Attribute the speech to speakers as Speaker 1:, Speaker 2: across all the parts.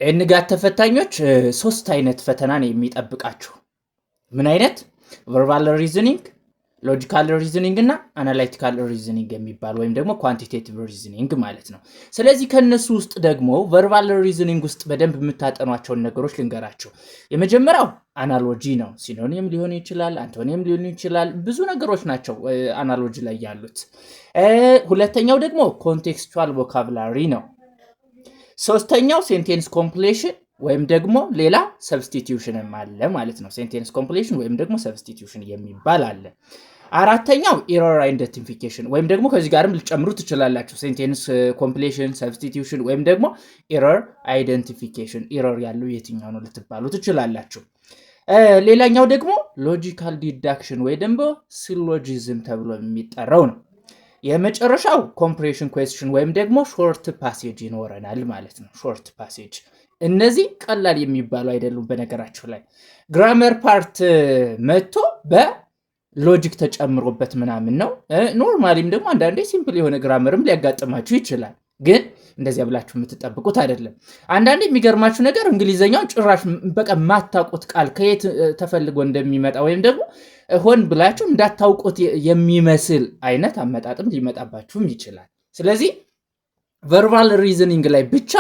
Speaker 1: የንጋት ተፈታኞች ሶስት አይነት ፈተና ነው የሚጠብቃችሁ። ምን አይነት? ቨርባል ሪዝኒንግ፣ ሎጂካል ሪዝኒንግ እና አናላይቲካል ሪዝኒንግ የሚባል ወይም ደግሞ ኳንቲቴቲቭ ሪዝኒንግ ማለት ነው። ስለዚህ ከነሱ ውስጥ ደግሞ ቨርባል ሪዝኒንግ ውስጥ በደንብ የምታጠኗቸውን ነገሮች ልንገራችሁ። የመጀመሪያው አናሎጂ ነው። ሲኖኒም ሊሆን ይችላል፣ አንቶኒም ሊሆን ይችላል። ብዙ ነገሮች ናቸው አናሎጂ ላይ ያሉት። ሁለተኛው ደግሞ ኮንቴክስቹዋል ቮካብላሪ ነው። ሶስተኛው ሴንቴንስ ኮምፕሌሽን ወይም ደግሞ ሌላ ሰብስቲቲዩሽንም አለ ማለት ነው። ሴንቴንስ ኮምፕሌሽን ወይም ደግሞ ሰብስቲቲዩሽን የሚባል አለ። አራተኛው ኤረር አይደንቲፊኬሽን ወይም ደግሞ ከዚህ ጋርም ልጨምሩ ትችላላችሁ። ሴንቴንስ ኮምፕሌሽን፣ ሰብስቲቲዩሽን ወይም ደግሞ ኤረር አይደንቲፊኬሽን። ኤረር ያለው የትኛው ነው ልትባሉ ትችላላችሁ። ሌላኛው ደግሞ ሎጂካል ዲዳክሽን ወይ ደግሞ ሲሎጂዝም ተብሎ የሚጠራው ነው። የመጨረሻው ኮምፕሬሽን ኩዌስችን ወይም ደግሞ ሾርት ፓሴጅ ይኖረናል ማለት ነው። ሾርት ፓሴጅ። እነዚህ ቀላል የሚባሉ አይደሉም። በነገራችሁ ላይ ግራመር ፓርት መጥቶ በሎጂክ ተጨምሮበት ምናምን ነው። ኖርማሊም ደግሞ አንዳንዴ ሲምፕል የሆነ ግራመርም ሊያጋጥማችሁ ይችላል። ግን እንደዚያ ብላችሁ የምትጠብቁት አይደለም። አንዳንዴ የሚገርማችሁ ነገር እንግሊዘኛውን ጭራሽ በቃ ማታውቁት ቃል ከየት ተፈልጎ እንደሚመጣ ወይም ደግሞ ሆን ብላችሁ እንዳታውቁት የሚመስል አይነት አመጣጥም ሊመጣባችሁም ይችላል። ስለዚህ ቨርባል ሪዝኒንግ ላይ ብቻ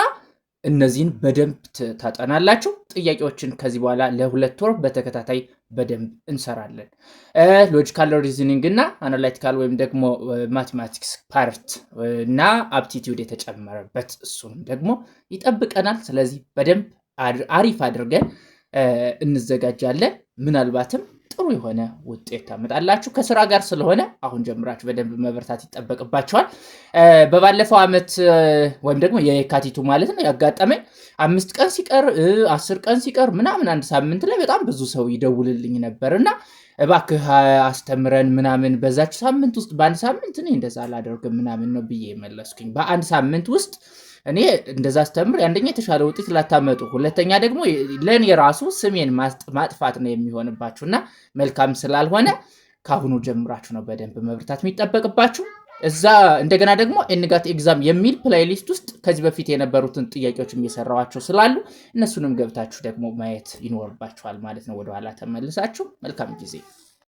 Speaker 1: እነዚህን በደንብ ታጠናላችሁ። ጥያቄዎችን ከዚህ በኋላ ለ2 ወር በተከታታይ በደንብ እንሰራለን። ሎጂካል ሪዝኒንግ እና አናላይቲካል ወይም ደግሞ ማቴማቲክስ ፓርት እና አፕቲቲዩድ የተጨመረበት እሱንም ደግሞ ይጠብቀናል። ስለዚህ በደንብ አሪፍ አድርገን እንዘጋጃለን። ምናልባትም ጥሩ የሆነ ውጤት ታመጣላችሁ። ከስራ ጋር ስለሆነ አሁን ጀምራችሁ በደንብ መበርታት ይጠበቅባችኋል። በባለፈው ዓመት ወይም ደግሞ የካቲቱ ማለት ነው ያጋጠመኝ 5 ቀን ሲቀር 10 ቀን ሲቀር ምናምን አንድ ሳምንት ላይ በጣም ብዙ ሰው ይደውልልኝ ነበርና እባክህ አስተምረን ምናምን በዛች ሳምንት ውስጥ በአንድ ሳምንት እኔ እንደዛ አላደርግም ምናምን ነው ብዬ መለስኩኝ። በአንድ ሳምንት ውስጥ እኔ እንደዛ አስተምር አንደኛ የተሻለ ውጤት ላታመጡ፣ ሁለተኛ ደግሞ ለኔ ራሱ ስሜን ማጥፋት ነው የሚሆንባችሁና መልካም ስላልሆነ ካሁኑ ጀምራችሁ ነው በደንብ መብርታት የሚጠበቅባችሁ። እዛ እንደገና ደግሞ ኤንጋት ኤግዛም የሚል ፕሌይሊስት ውስጥ ከዚህ በፊት የነበሩትን ጥያቄዎችም እየሰራዋቸው ስላሉ እነሱንም ገብታችሁ ደግሞ ማየት ይኖርባችኋል ማለት ነው። ወደኋላ ተመልሳችሁ መልካም ጊዜ